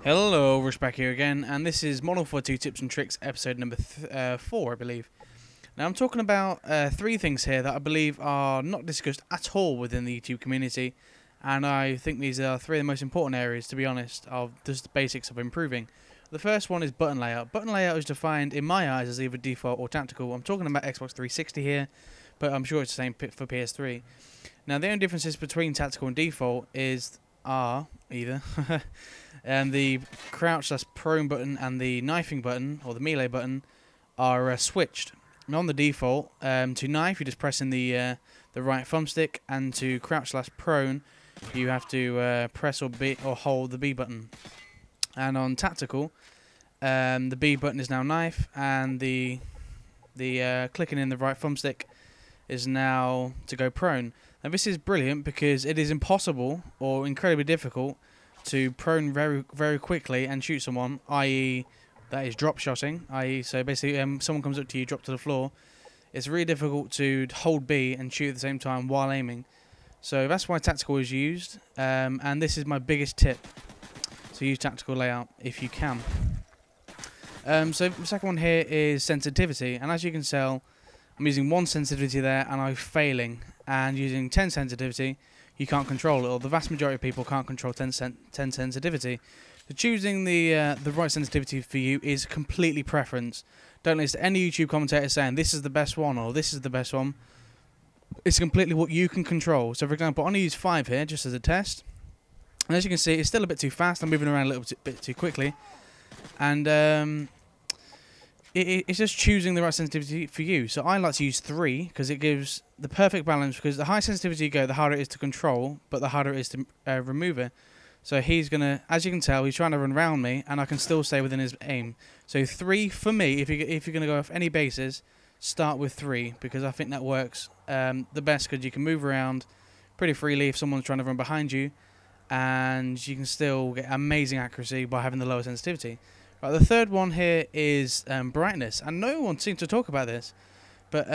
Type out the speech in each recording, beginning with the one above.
Hello, Rush back here again, and this is Model 42 Tips and Tricks, episode number 4, I believe. Now, I'm talking about 3 things here that I believe are not discussed at all within the YouTube community, and I think these are 3 of the most important areas, to be honest, of just the basics of improving. The first one is button layout. Button layout is defined, in my eyes, as either default or tactical. I'm talking about Xbox 360 here, but I'm sure it's the same for PS3. Now, the only differences between tactical and default are either and the crouch / prone button and the knifing button or the melee button are switched. And on the default, to knife you just press in the right thumbstick, and to crouch / prone you have to press or hold the B button. And on tactical, the B button is now knife, and the clicking in the right thumbstick is now to go prone. Now this is brilliant because it is impossible or incredibly difficult to prone very quickly and shoot someone, i.e. that is drop shotting, i.e. so basically someone comes up to you, drop to the floor. It's really difficult to hold B and shoot at the same time while aiming. So that's why tactical is used, and this is my biggest tip. So use tactical layout if you can. So the second one here is sensitivity, and as you can tell, I'm using 1 sensitivity there and I'm failing, and using 10 sensitivity you can't control it, or the vast majority of people can't control 10 sensitivity. So choosing the right sensitivity for you is completely preference. Don't listen to any YouTube commentator saying this is the best one or this is the best one. It's completely what you can control. So for example, I'm going to use 5 here just as a test, and as you can see it's still a bit too fast. I'm moving around a little bit too quickly, and it's just choosing the right sensitivity for you. So I like to use 3 because it gives the perfect balance, because the higher sensitivity you go, the harder it is to control, but the harder it is to remove it. So he's going to, as you can tell, he's trying to run around me, and I can still stay within his aim. So 3 for me, if you're going to go off any bases, start with 3, because I think that works the best, because you can move around pretty freely if someone's trying to run behind you, and you can still get amazing accuracy by having the lower sensitivity. Right, the third one here is brightness, and no one seems to talk about this, but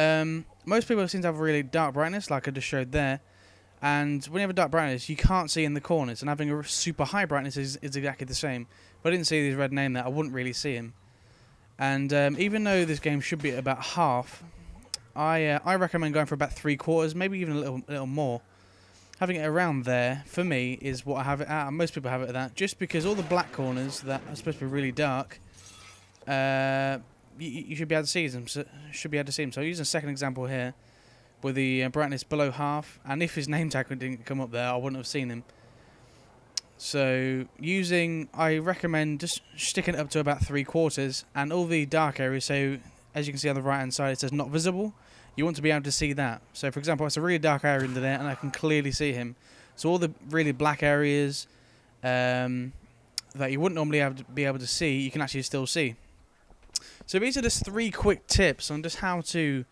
most people seem to have a really dark brightness, like I just showed there. And when you have a dark brightness, you can't see in the corners, and having a super high brightness is exactly the same. If I didn't see his red name there, I wouldn't really see him. And even though this game should be at about half, I recommend going for about 3/4, maybe even a little more. Having it around there, for me, is what I have it at. Most people have it at that, just because all the black corners that are supposed to be really dark, you should be able to see them. So I'll use a second example here, with the brightness below half, and if his name tag didn't come up there, I wouldn't have seen him. So I recommend just sticking it up to about 3/4, and all the dark areas, so as you can see on the right hand side it says not visible, you want to be able to see that. So for example, it's a really dark area under there and I can clearly see him. So all the really black areas that you wouldn't normally be able to see, you can actually still see. So these are just 3 quick tips on just how to,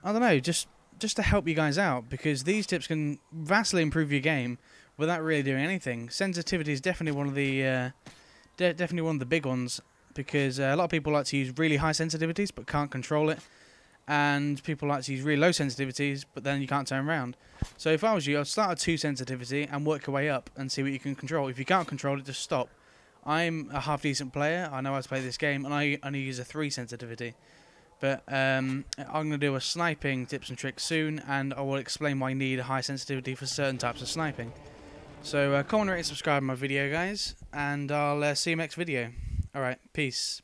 I don't know, just to help you guys out, because these tips can vastly improve your game without really doing anything. Sensitivity is definitely one of the big ones, because a lot of people like to use really high sensitivities but can't control it, and people like to use really low sensitivities but then you can't turn around. So if I was you, I'd start at 2 sensitivity and work your way up and see what you can control. If you can't control it, just stop. I'm a half decent player, I know how to play this game, and I only use a 3 sensitivity. But I'm going to do a sniping tips and tricks soon, and I will explain why you need a high sensitivity for certain types of sniping. So comment, rate and subscribe to my video, guys, and I'll see you next video. Alright, peace.